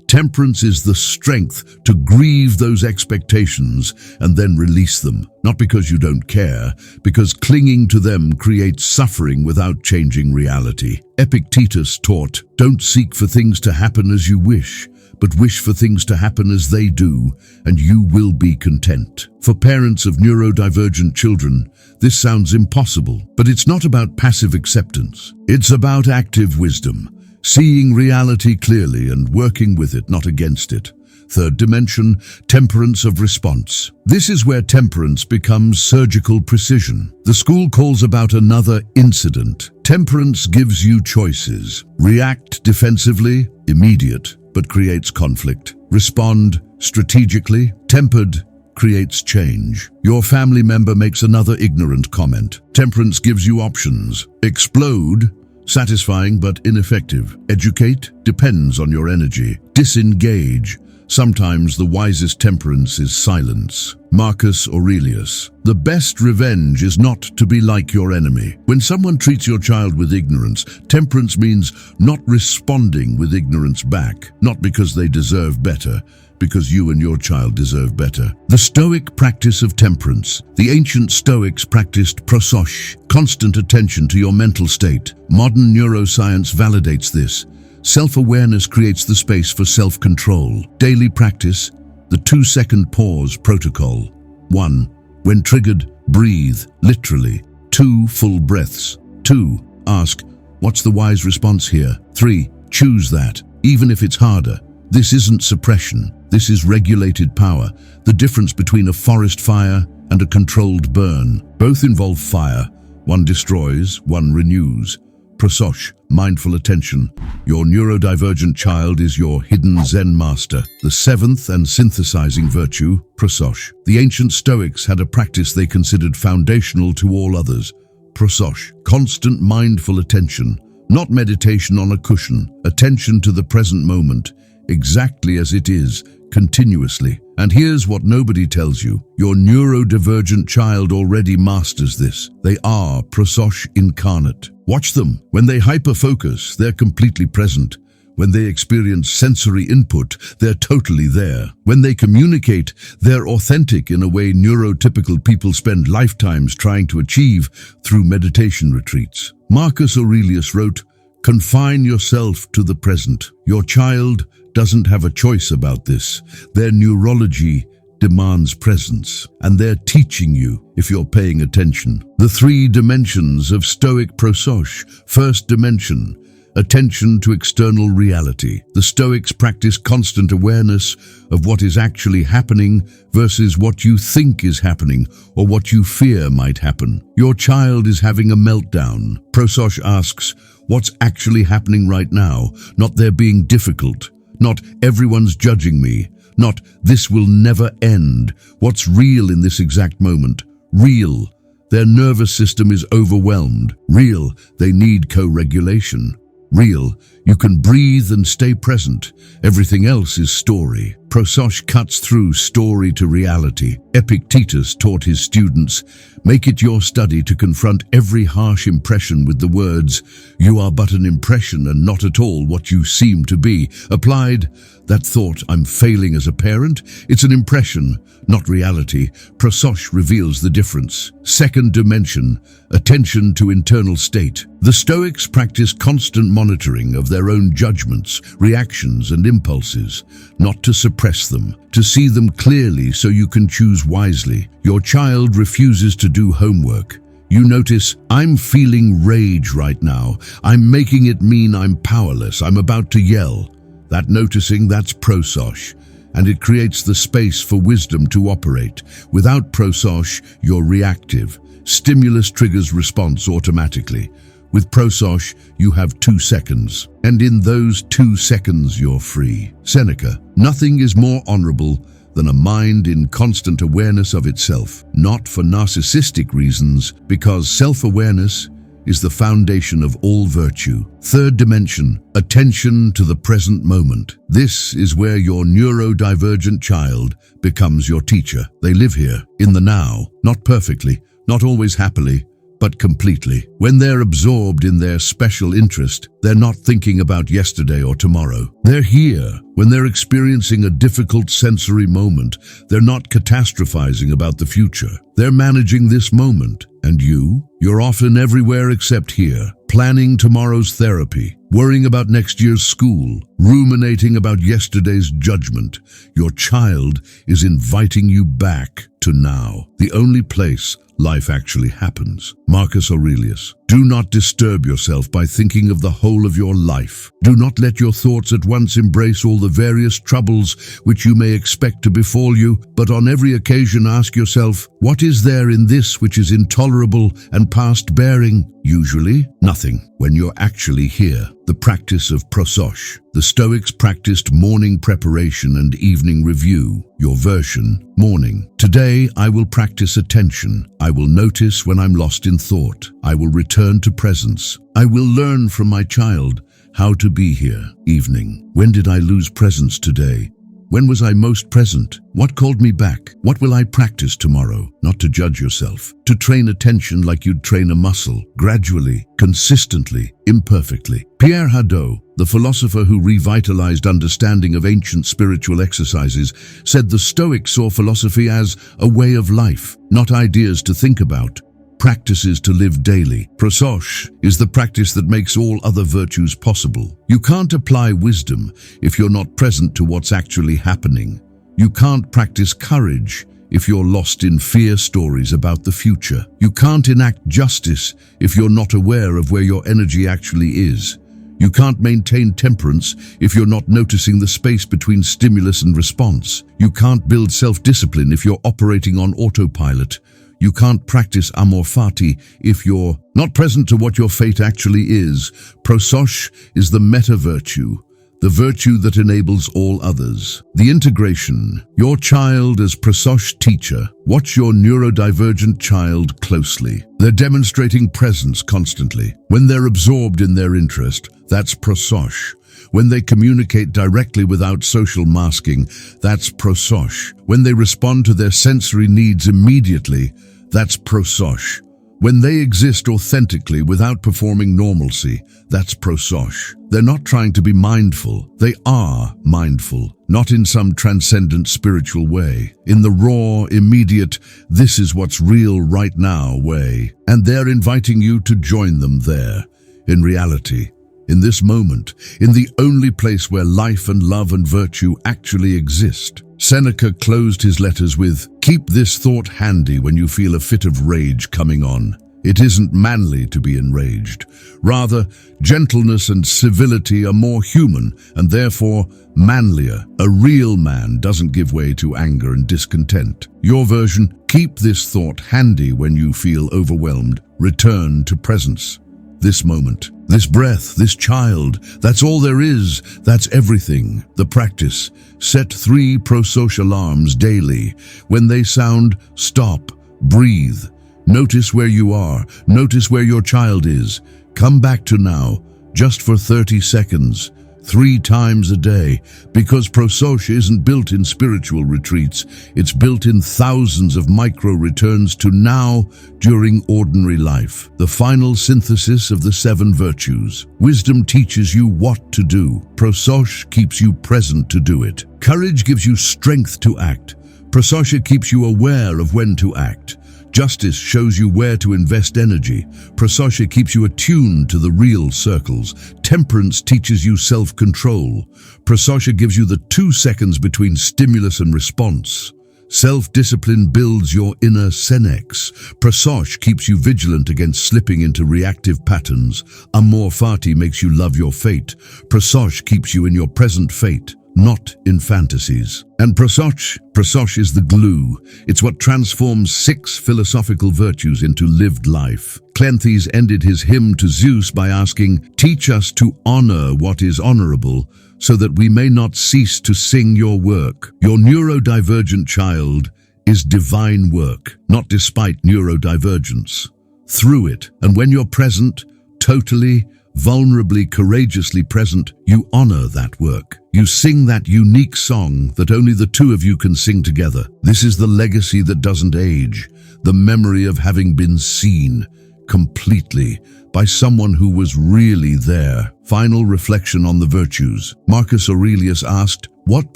Temperance is the strength to grieve those expectations and then release them. Not because you don't care, because clinging to them creates suffering without changing reality. Epictetus taught, don't seek for things to happen as you wish, but wish for things to happen as they do, and you will be content. For parents of neurodivergent children, this sounds impossible, but it's not about passive acceptance. It's about active wisdom. Seeing reality clearly and working with it, not against it. Third dimension, temperance of response. This is where temperance becomes surgical precision. The school calls about another incident. Temperance gives you choices. React defensively, immediate, but creates conflict. Respond strategically, tempered, creates change. Your family member makes another ignorant comment. Temperance gives you options. Explode, satisfying but ineffective. Educate depends on your energy. Disengage. Sometimes the wisest temperance is silence. Marcus Aurelius. The best revenge is not to be like your enemy. When someone treats your child with ignorance, temperance means not responding with ignorance back, not because they deserve better, because you and your child deserve better. The Stoic practice of temperance. The ancient Stoics practiced prosos, constant attention to your mental state. Modern neuroscience validates this. Self-awareness creates the space for self-control. Daily practice, the 2-second pause protocol. 1. When triggered, breathe, literally. 2. Full breaths. 2. Ask, what's the wise response here? 3. Choose that, even if it's harder. This isn't suppression. This is regulated power. The difference between a forest fire and a controlled burn. Both involve fire. One destroys, one renews. Prosos, mindful attention. Your neurodivergent child is your hidden Zen master. The 7th and synthesizing virtue, prosos. The ancient Stoics had a practice they considered foundational to all others. Prosos, constant mindful attention. Not meditation on a cushion. Attention to the present moment, exactly as it is, continuously. And here's what nobody tells you. Your neurodivergent child already masters this. They are prosos incarnate. Watch them. When they hyper-focus, they're completely present. When they experience sensory input, they're totally there. When they communicate, they're authentic in a way neurotypical people spend lifetimes trying to achieve through meditation retreats. Marcus Aurelius wrote, "Confine yourself to the present." Your child doesn't have a choice about this. Their neurology demands presence, and they're teaching you if you're paying attention. The 3 dimensions of Stoic prosos. First dimension, attention to external reality. The Stoics practice constant awareness of what is actually happening versus what you think is happening or what you fear might happen. Your child is having a meltdown. Prosos asks, what's actually happening right now? Not they're being difficult. Not everyone's judging me. Not this will never end. What's real in this exact moment? Real. Their nervous system is overwhelmed. Real. They need co-regulation. Real. You can breathe and stay present. Everything else is story. Prosos cuts through story to reality. Epictetus taught his students, make it your study to confront every harsh impression with the words, you are but an impression and not at all what you seem to be. Applied, that thought, I'm failing as a parent, it's an impression, not reality. Prosos reveals the difference. Second dimension, attention to internal state. The Stoics practice constant monitoring of their own judgments, reactions, and impulses, not to suppress them, to see them clearly so you can choose wisely. Your child refuses to do homework. You notice, I'm feeling rage right now. I'm making it mean I'm powerless. I'm about to yell. That noticing, that's prosos, and it creates the space for wisdom to operate. Without prosos, you're reactive. Stimulus triggers response automatically. With prosos, you have 2 seconds, and in those 2 seconds, you're free. Seneca, nothing is more honorable than a mind in constant awareness of itself, not for narcissistic reasons, because self-awareness is the foundation of all virtue. Third dimension, attention to the present moment. This is where your neurodivergent child becomes your teacher. They live here, in the now, not perfectly, not always happily, but completely. When they're absorbed in their special interest, they're not thinking about yesterday or tomorrow. They're here. When they're experiencing a difficult sensory moment, they're not catastrophizing about the future. They're managing this moment. And you're often everywhere except here, planning tomorrow's therapy, worrying about next year's school, ruminating about yesterday's judgment. Your child is inviting you back to now, the only place life actually happens. Marcus Aurelius. Do not disturb yourself by thinking of the whole of your life. Do not let your thoughts at once embrace all the various troubles which you may expect to befall you, but on every occasion ask yourself, what is there in this which is intolerable and past bearing? Usually, nothing. When you're actually here, the practice of prosos. The Stoics practiced morning preparation and evening review. Your version, morning. Today, I will practice attention. I will notice when I'm lost in thought. I will return to presence. I will learn from my child how to be here. Evening. When did I lose presence today? When was I most present? What called me back? What will I practice tomorrow? Not to judge yourself. To train attention like you'd train a muscle. Gradually, consistently, imperfectly. Pierre Hadot, the philosopher who revitalized understanding of ancient spiritual exercises, said the Stoics saw philosophy as a way of life, not ideas to think about. Practices to live daily. Prososh is the practice that makes all other virtues possible. You can't apply wisdom if you're not present to what's actually happening. You can't practice courage if you're lost in fear stories about the future. You can't enact justice if you're not aware of where your energy actually is. You can't maintain temperance if you're not noticing the space between stimulus and response. You can't build self-discipline if you're operating on autopilot. You can't practice amor fati if you're not present to what your fate actually is. Prososh is the meta-virtue, the virtue that enables all others. The integration. Your child as prososh teacher. Watch your neurodivergent child closely. They're demonstrating presence constantly. When they're absorbed in their interest, that's prososh. When they communicate directly without social masking, that's prososh. When they respond to their sensory needs immediately, that's prososh. When they exist authentically without performing normalcy, that's prososh. They're not trying to be mindful. They are mindful, not in some transcendent spiritual way. In the raw, immediate, this is what's real right now way. And they're inviting you to join them there. In reality, in this moment, in the only place where life and love and virtue actually exist. Seneca closed his letters with, "Keep this thought handy when you feel a fit of rage coming on. It isn't manly to be enraged. Rather, gentleness and civility are more human and therefore manlier. A real man doesn't give way to anger and discontent." Your version, keep this thought handy when you feel overwhelmed. Return to presence. This moment, this breath, this child, that's all there is, that's everything. The practice, set 3 prososh alarms daily. When they sound, stop, breathe. Notice where you are, notice where your child is. Come back to now, just for 30 seconds. 3 times a day, because prososh isn't built in spiritual retreats. It's built in thousands of micro-returns to now during ordinary life. The final synthesis of the 7 virtues. Wisdom teaches you what to do. Prososh keeps you present to do it. Courage gives you strength to act. Prososh keeps you aware of when to act. Justice shows you where to invest energy. Prososh keeps you attuned to the real circles. Temperance teaches you self-control. Prososh gives you the 2 seconds between stimulus and response. Self-discipline builds your inner senex. Prososh keeps you vigilant against slipping into reactive patterns. Amor fati makes you love your fate. Prososh keeps you in your present fate, not in fantasies. And prososh is the glue. It's what transforms 6 philosophical virtues into lived life. Cleanthes ended his hymn to Zeus by asking, "Teach us to honor what is honorable, so that we may not cease to sing your work." Your neurodivergent child is divine work, not despite neurodivergence. Through it, and when you're present, totally, vulnerably, courageously present, you honor that work. You sing that unique song that only the 2 of you can sing together. This is the legacy that doesn't age, the memory of having been seen completely by someone who was really there. Final reflection on the virtues. Marcus Aurelius asked, "What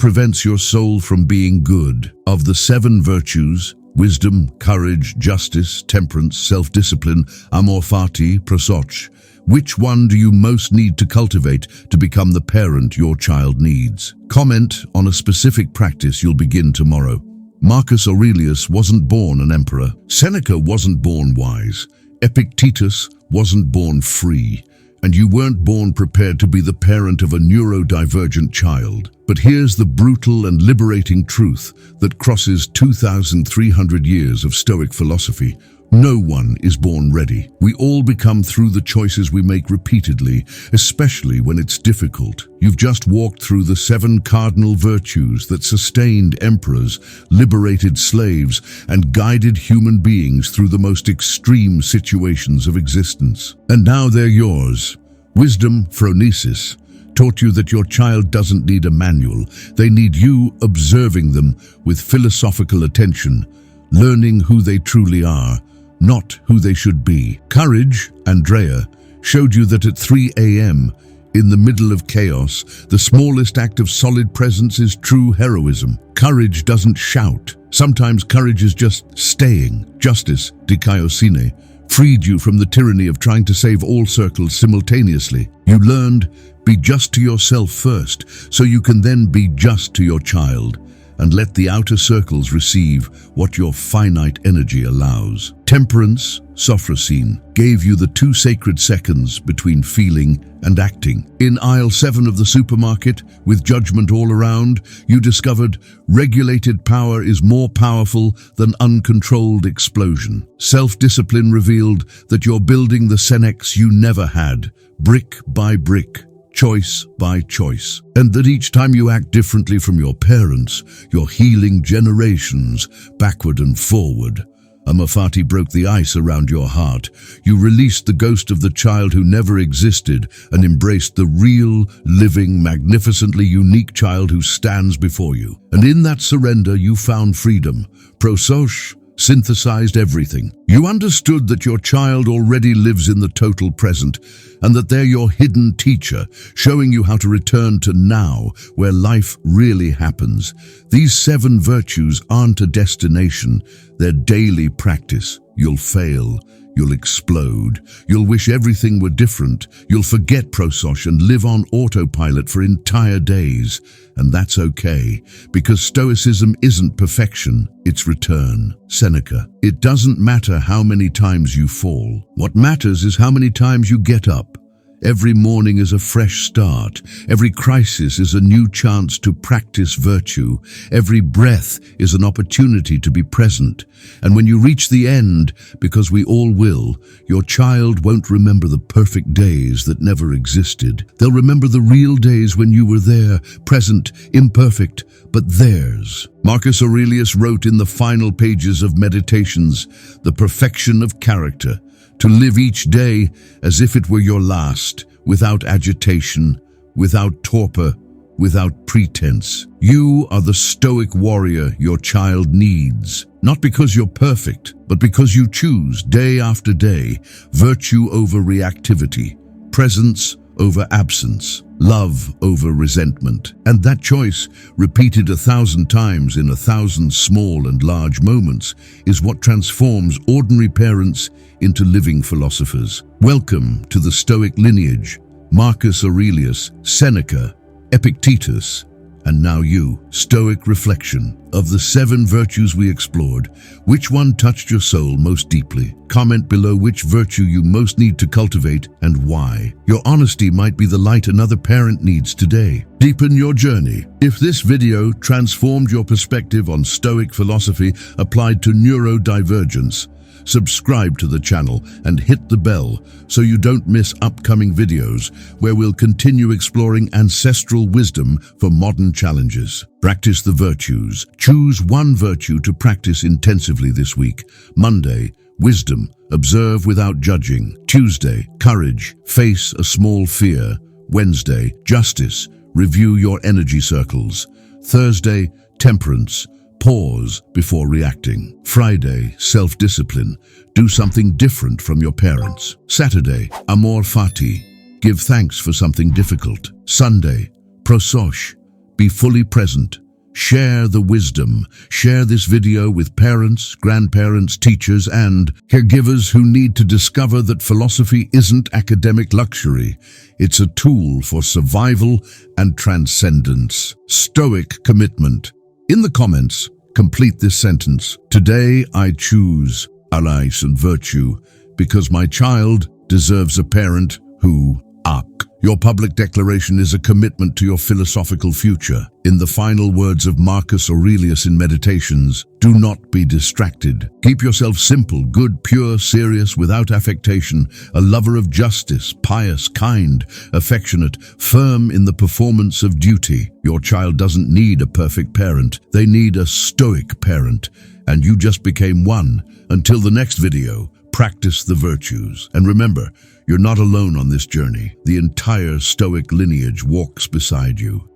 prevents your soul from being good?" Of the 7 virtues, wisdom, courage, justice, temperance, self-discipline, amor fati, prososh, which one do you most need to cultivate to become the parent your child needs? Comment on a specific practice you'll begin tomorrow. Marcus Aurelius wasn't born an emperor. Seneca wasn't born wise. Epictetus wasn't born free. And you weren't born prepared to be the parent of a neurodivergent child. But here's the brutal and liberating truth that crosses 2,300 years of Stoic philosophy. No one is born ready. We all become through the choices we make repeatedly, especially when it's difficult. You've just walked through the 7 cardinal virtues that sustained emperors, liberated slaves, and guided human beings through the most extreme situations of existence. And now they're yours. Wisdom, phronesis, taught you that your child doesn't need a manual. They need you observing them with philosophical attention, learning who they truly are, not who they should be. Courage, Andrea, showed you that at 3 a.m., in the middle of chaos, the smallest act of solid presence is true heroism. Courage doesn't shout. Sometimes courage is just staying. Justice, dikaiosine, freed you from the tyranny of trying to save all circles simultaneously. You learned, be just to yourself first, so you can then be just to your child, and let the outer circles receive what your finite energy allows. Temperance, sophrosine, gave you the 2 sacred seconds between feeling and acting. In aisle 7 of the supermarket, with judgment all around, you discovered regulated power is more powerful than uncontrolled explosion. Self-discipline revealed that you're building the Senex you never had, brick by brick, choice by choice, and that each time you act differently from your parents, you're healing generations backward and forward. A Mafati broke the ice around your heart. You released the ghost of the child who never existed and embraced the real, living, magnificently unique child who stands before you. And in that surrender, you found freedom. Prososh synthesized everything. You understood that your child already lives in the total present, and that they're your hidden teacher, showing you how to return to now, where life really happens. These 7 virtues aren't a destination, they're daily practice. You'll fail, you'll explode, you'll wish everything were different, you'll forget Prososh and live on autopilot for entire days. And that's okay, because Stoicism isn't perfection, it's return. Seneca, it doesn't matter how many times you fall. What matters is how many times you get up. Every morning is a fresh start. Every crisis is a new chance to practice virtue. Every breath is an opportunity to be present. And when you reach the end, because we all will, your child won't remember the perfect days that never existed. They'll remember the real days when you were there, present, imperfect, but theirs. Marcus Aurelius wrote in the final pages of Meditations, the perfection of character, to live each day as if it were your last, without agitation, without torpor, without pretense. You are the stoic warrior your child needs, not because you're perfect, but because you choose day after day, virtue over reactivity, presence over absence, love over resentment. And that choice, repeated 1,000 times in 1,000 small and large moments, is what transforms ordinary parents into living philosophers. Welcome to the Stoic lineage. Marcus Aurelius, Seneca, Epictetus, and now you. Stoic reflection. Of the 7 virtues we explored, which one touched your soul most deeply? Comment below which virtue you most need to cultivate and why. Your honesty might be the light another parent needs today. Deepen your journey. If this video transformed your perspective on Stoic philosophy applied to neurodivergence, subscribe to the channel and hit the bell so you don't miss upcoming videos where we'll continue exploring ancestral wisdom for modern challenges. Practice the virtues. Choose one virtue to practice intensively this week. Monday, wisdom. Observe without judging. Tuesday, courage. Face a small fear. Wednesday, justice. Review your energy circles. Thursday, temperance. Pause before reacting. Friday, self-discipline. Do something different from your parents. Saturday, amor fati. Give thanks for something difficult. Sunday, prososh. Be fully present. Share the wisdom. Share this video with parents, grandparents, teachers, and caregivers who need to discover that philosophy isn't academic luxury. It's a tool for survival and transcendence. Stoic commitment. In the comments, complete this sentence. Today I choose paralyzes and virtue because my child deserves a parent who Embark. Your public declaration is a commitment to your philosophical future. In the final words of Marcus Aurelius in Meditations, do not be distracted. Keep yourself simple, good, pure, serious, without affectation, a lover of justice, pious, kind, affectionate, firm in the performance of duty. Your child doesn't need a perfect parent. They need a stoic parent. And you just became one. Until the next video, practice the virtues. And remember, you're not alone on this journey. The entire Stoic lineage walks beside you.